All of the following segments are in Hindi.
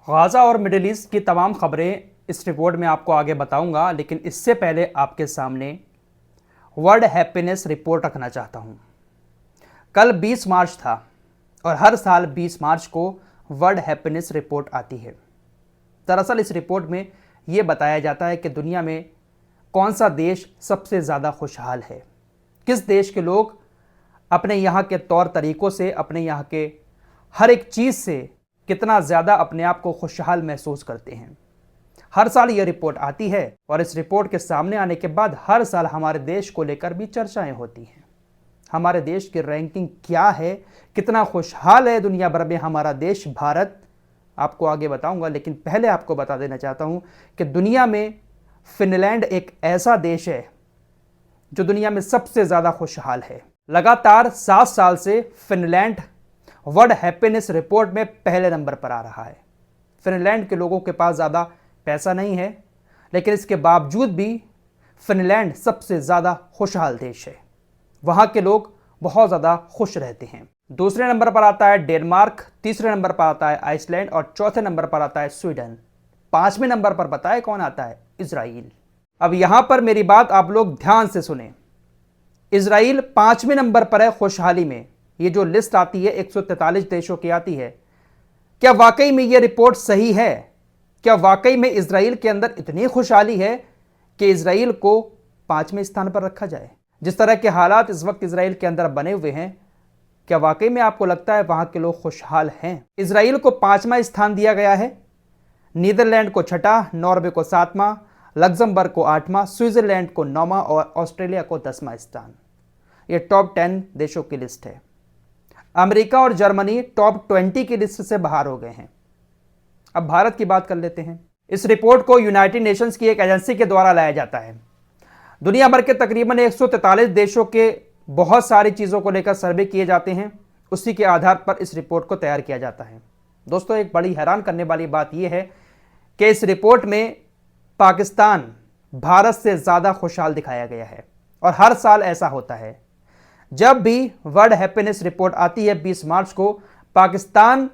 गाज़ा और मिडिल ईस्ट की तमाम खबरें इस रिपोर्ट में आपको आगे बताऊंगा, लेकिन इससे पहले आपके सामने वर्ल्ड हैप्पीनेस रिपोर्ट रखना चाहता हूं। कल 20 मार्च था और हर साल 20 मार्च को वर्ल्ड हैप्पीनेस रिपोर्ट आती है। दरअसल इस रिपोर्ट में ये बताया जाता है कि दुनिया में कौन सा देश सबसे ज़्यादा खुशहाल है, किस देश के लोग अपने यहाँ के तौर तरीक़ों से, अपने यहाँ के हर एक चीज़ से कितना ज़्यादा अपने आप को खुशहाल महसूस करते हैं। हर साल ये रिपोर्ट आती है और इस रिपोर्ट के सामने आने के बाद हर साल हमारे देश को लेकर भी चर्चाएं होती हैं। हमारे देश की रैंकिंग क्या है, कितना खुशहाल है दुनिया भर में हमारा देश भारत, आपको आगे बताऊंगा। लेकिन पहले आपको बता देना चाहता हूं कि दुनिया में फिनलैंड एक ऐसा देश है जो दुनिया में सबसे ज़्यादा खुशहाल है। लगातार 7 साल से फिनलैंड वर्ल्ड हैप्पीनेस रिपोर्ट में पहले नंबर पर आ रहा है। फिनलैंड के लोगों के पास ज़्यादा पैसा नहीं है, लेकिन इसके बावजूद भी फिनलैंड सबसे ज़्यादा खुशहाल देश है। वहाँ के लोग बहुत ज़्यादा खुश रहते हैं। दूसरे नंबर पर आता है डेनमार्क, तीसरे नंबर पर आता है आइसलैंड और चौथे नंबर पर आता है स्वीडन। 5वें नंबर पर बताए कौन आता है? इजराइल। अब यहाँ पर मेरी बात आप लोग ध्यान से सुने। इजराइल 5वें नंबर पर है खुशहाली में। ये जो लिस्ट आती है 143 देशों की आती है, क्या वाकई में ये रिपोर्ट सही है? क्या वाकई में इजराइल के अंदर इतनी खुशहाली है कि इजराइल को 5वें स्थान पर रखा जाए? जिस तरह के हालात इस वक्त इजराइल के अंदर बने हुए हैं, क्या वाकई में आपको लगता है वहां के लोग खुशहाल हैं? इजराइल को 5वां स्थान दिया गया है, नीदरलैंड को 6वां, नॉर्वे को 7वां, लग्जमबर्ग को 8वां, स्विट्जरलैंड को 9वां और ऑस्ट्रेलिया को 10वां स्थान। ये टॉप 10 देशों की लिस्ट है। अमेरिका और जर्मनी टॉप 20 की लिस्ट से बाहर हो गए हैं। अब भारत की बात कर लेते हैं। इस रिपोर्ट को यूनाइटेड नेशंस की एक एजेंसी के द्वारा लाया जाता है। दुनिया भर के तकरीबन 143 देशों के बहुत सारी चीज़ों को लेकर सर्वे किए जाते हैं, उसी के आधार पर इस रिपोर्ट को तैयार किया जाता है। दोस्तों, एक बड़ी हैरान करने वाली बात यह है कि इस रिपोर्ट में पाकिस्तान भारत से ज़्यादा खुशहाल दिखाया गया है और हर साल ऐसा होता है। जब भी वर्ल्ड हैप्पीनेस रिपोर्ट आती है 20 मार्च को, पाकिस्तान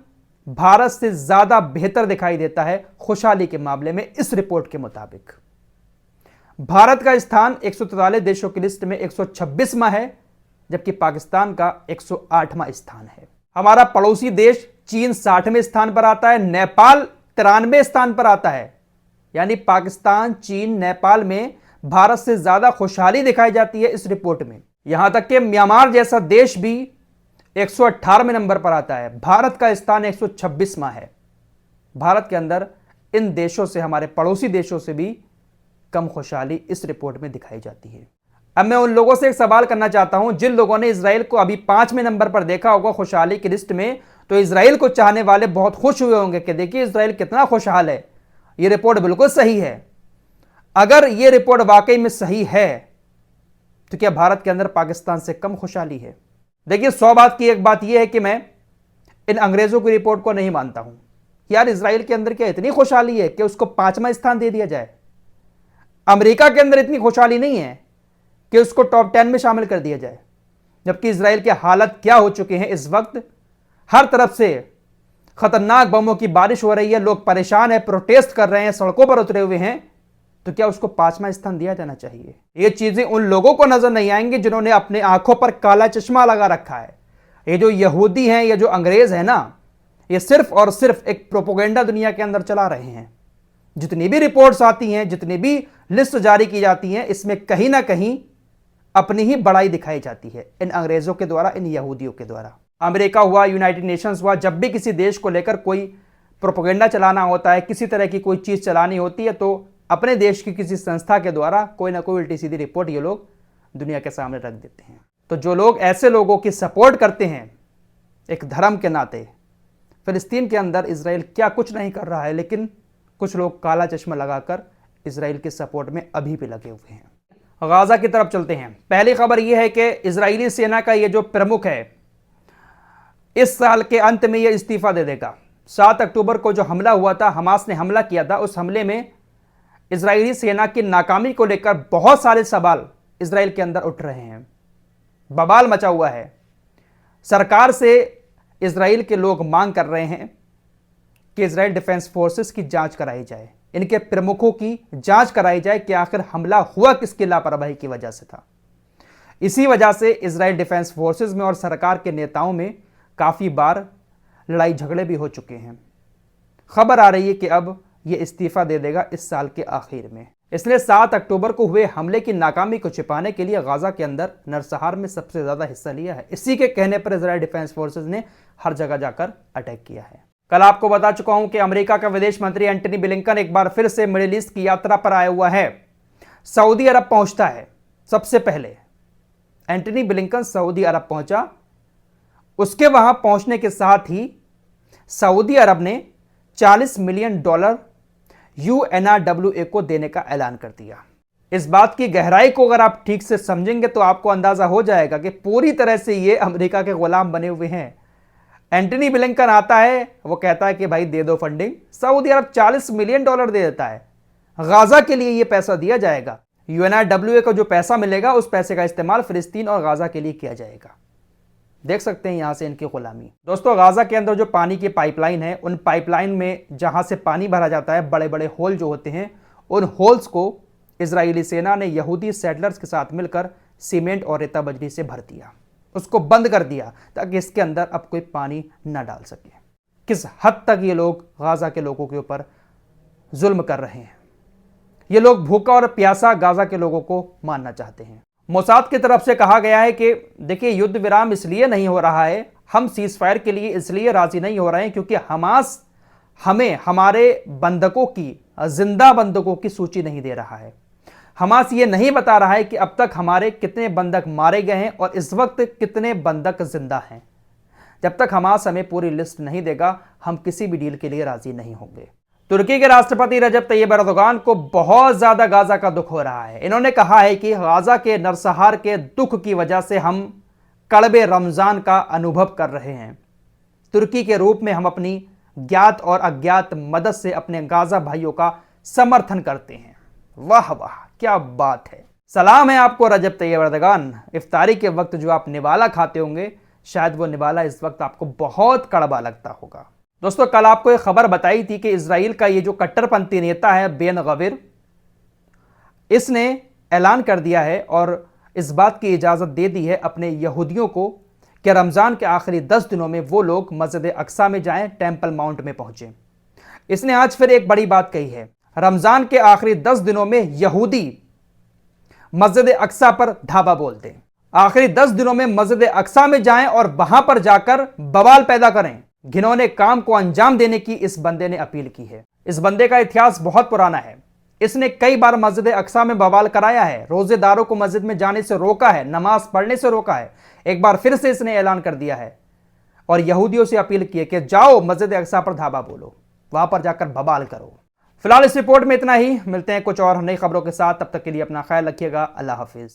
भारत से ज़्यादा बेहतर दिखाई देता है खुशहाली के मामले में। इस रिपोर्ट के मुताबिक भारत का स्थान 143 देशों की लिस्ट में 126वां है, जबकि पाकिस्तान का 108वां स्थान है। हमारा पड़ोसी देश चीन 60वें स्थान पर आता है, नेपाल 93वें स्थान पर आता है। यानी पाकिस्तान, चीन, नेपाल में भारत से ज़्यादा खुशहाली दिखाई जाती है इस रिपोर्ट में। यहां तक कि म्यांमार जैसा देश भी 118वें नंबर पर आता है। भारत का स्थान 126वां है। भारत के अंदर इन देशों से, हमारे पड़ोसी देशों से भी कम खुशहाली इस रिपोर्ट में दिखाई जाती है। अब मैं उन लोगों से एक सवाल करना चाहता हूं जिन लोगों ने इजराइल को अभी 5वें नंबर पर देखा होगा खुशहाली की लिस्ट में, तो इजराइल को चाहने वाले बहुत खुश हुए होंगे कि देखिए इजराइल कितना खुशहाल है, यह रिपोर्ट बिल्कुल सही है। अगर यह रिपोर्ट वाकई में सही है तो क्या भारत के अंदर पाकिस्तान से कम खुशहाली है? देखिए, 100 बात की एक बात यह है कि मैं इन अंग्रेजों की रिपोर्ट को नहीं मानता हूं। यार, इजराइल के अंदर क्या इतनी खुशहाली है कि उसको 5वां स्थान दे दिया जाए? अमेरिका के अंदर इतनी खुशहाली नहीं है कि उसको टॉप 10 में शामिल कर दिया जाए, जबकि इजराइल के हालत क्या हो चुके हैं इस वक्त। हर तरफ से खतरनाक बमों की बारिश हो रही है, लोग परेशान हैं, प्रोटेस्ट कर रहे हैं, सड़कों पर उतरे हुए हैं। तो क्या उसको 5वां स्थान दिया जाना चाहिए? ये चीजें उन लोगों को नजर नहीं आएंगी जिन्होंने अपने आंखों पर काला चश्मा लगा रखा है। ये जो यहूदी हैं, ये जो अंग्रेज हैं ना, ये सिर्फ और सिर्फ एक प्रोपोगेंडा दुनिया के अंदर चला रहे हैं। जितनी भी रिपोर्ट्स आती हैं, जितनी भी लिस्ट जारी की जाती हैं, इसमें कहीं ना कहीं अपनी ही बड़ाई दिखाई जाती है इन अंग्रेजों के द्वारा, इन यहूदियों के द्वारा। अमेरिका हुआ, यूनाइटेड नेशंस हुआ, जब भी किसी देश को लेकर कोई प्रोपोगेंडा चलाना होता है, किसी तरह की कोई चीज चलानी होती है, तो अपने देश की किसी संस्था के द्वारा कोई ना कोई उल्टी सीधी रिपोर्ट ये लोग दुनिया के सामने रख देते हैं। तो जो लोग ऐसे लोगों की सपोर्ट करते हैं एक धर्म के नाते, फिलिस्तीन के अंदर इजराइल क्या कुछ नहीं कर रहा है, लेकिन कुछ लोग काला चश्मा लगाकर इजराइल के सपोर्ट में अभी भी लगे हुए हैं। गाजा की तरफ चलते हैं। पहली खबर यह है कि इजरायली सेना का ये जो प्रमुख है, इस साल के अंत में यह इस्तीफा दे देगा। 7 अक्टूबर को जो हमला हुआ था, हमास ने हमला किया था, उस हमले में इजरायली सेना की नाकामी को लेकर बहुत सारे सवाल इजराइल के अंदर उठ रहे हैं। बवाल मचा हुआ है। सरकार से इजराइल के लोग मांग कर रहे हैं कि इजराइल डिफेंस फोर्सेस की जांच कराई जाए, इनके प्रमुखों की जांच कराई जाए कि आखिर हमला हुआ किसकी लापरवाही की वजह से था। इसी वजह से इजराइल डिफेंस फोर्सेस में और सरकार के नेताओं में काफी बार लड़ाई झगड़े भी हो चुके हैं। खबर आ रही है कि अब यह इस्तीफा दे देगा इस साल के आखिर में। इसलिए 7 अक्टूबर को हुए हमले की नाकामी को छिपाने के लिए गाजा के अंदर नरसंहार में सबसे ज्यादा हिस्सा लिया है। इसी के कहने पर इजराइल डिफेंस फोर्सेस ने हर जगह जाकर अटैक किया है। कल आपको बता चुका हूं कि अमेरिका का विदेश मंत्री एंटनी ब्लिंकन एक बार फिर से मिडिल ईस्ट की यात्रा पर आया हुआ है। सऊदी अरब पहुंचता है। सबसे पहले एंटनी ब्लिंकन सऊदी अरब पहुंचा। उसके वहां पहुंचने के साथ ही सऊदी अरब ने $40 मिलियन UNRWA को देने का ऐलान कर दिया। इस बात की गहराई को अगर आप ठीक से समझेंगे तो आपको अंदाजा हो जाएगा कि पूरी तरह से ये अमेरिका के गुलाम बने हुए हैं। एंटनी ब्लिंकन आता है, वो कहता है कि भाई दे दो फंडिंग। सऊदी अरब $40 मिलियन दे देता है। गाजा के लिए ये पैसा दिया जाएगा। UNRWA को जो पैसा मिलेगा उस पैसे का इस्तेमाल फिलिस्तीन और गाजा के लिए किया जाएगा। देख सकते हैं यहां से इनकी गुलामी। दोस्तों, गाजा के अंदर जो पानी की पाइपलाइन है, उन पाइपलाइन में जहां से पानी भरा जाता है, बड़े बड़े होल जो होते हैं, उन होल्स को इजरायली सेना ने यहूदी सेटलर्स के साथ मिलकर सीमेंट और रेता बजरी से भर दिया। उसको बंद कर दिया ताकि इसके अंदर अब कोई पानी न डाल सके। किस हद तक ये लोग गाजा के लोगों के ऊपर जुल्म कर रहे हैं। ये लोग भूखा और प्यासा गाजा के लोगों को मारना चाहते हैं। मोसाद की तरफ से कहा गया है कि देखिए, युद्ध विराम इसलिए नहीं हो रहा है, हम सीज फायर के लिए इसलिए राजी नहीं हो रहे हैं क्योंकि हमास हमें हमारे बंधकों की, जिंदा बंधकों की सूची नहीं दे रहा है। हमास ये नहीं बता रहा है कि अब तक हमारे कितने बंधक मारे गए हैं और इस वक्त कितने बंधक जिंदा हैं। जब तक हमास हमें पूरी लिस्ट नहीं देगा, हम किसी भी डील के लिए राजी नहीं होंगे। तुर्की के राष्ट्रपति रजब तैयब एर्दोगान को बहुत ज्यादा गाजा का दुख हो रहा है। इन्होंने कहा है कि गाजा के नरसंहार के दुख की वजह से हम कड़वे रमजान का अनुभव कर रहे हैं। तुर्की के रूप में हम अपनी ज्ञात और अज्ञात मदद से अपने गाजा भाइयों का समर्थन करते हैं। वाह वाह, क्या बात है। सलाम है आपको रजब तैयब एर्दोगान। इफ्तारी के वक्त जो आप निवाला खाते होंगे, शायद वो निवाला इस वक्त आपको बहुत कड़वा लगता होगा। दोस्तों, कल आपको एक खबर बताई थी कि इजराइल का ये जो कट्टरपंथी नेता है बेन गवीर, इसने ऐलान कर दिया है और इस बात की इजाजत दे दी है अपने यहूदियों को कि रमजान के आखिरी 10 दिनों में वो लोग मस्जिद अक्सा में जाएं, टेंपल माउंट में पहुंचे। इसने आज फिर एक बड़ी बात कही है। रमजान के आखिरी 10 दिनों में यहूदी मस्जिद अक्सा पर धावा बोल दें। आखिरी 10 दिनों में मस्जिद अक्सा में जाएं और वहां पर जाकर बवाल पैदा करें। घिनौने काम को अंजाम देने की इस बंदे ने अपील की है। इस बंदे का इतिहास बहुत पुराना है। इसने कई बार मस्जिद अक्सा में बवाल कराया है, रोजेदारों को मस्जिद में जाने से रोका है, नमाज पढ़ने से रोका है। एक बार फिर से इसने ऐलान कर दिया है और यहूदियों से अपील की है कि जाओ मस्जिद अक्सा पर धावा बोलो, वहां पर जाकर बवाल करो। फिलहाल इस रिपोर्ट में इतना ही। मिलते हैं कुछ और नई खबरों के साथ। तब तक के लिए अपना ख्याल रखिएगा। अल्लाह हाफिज।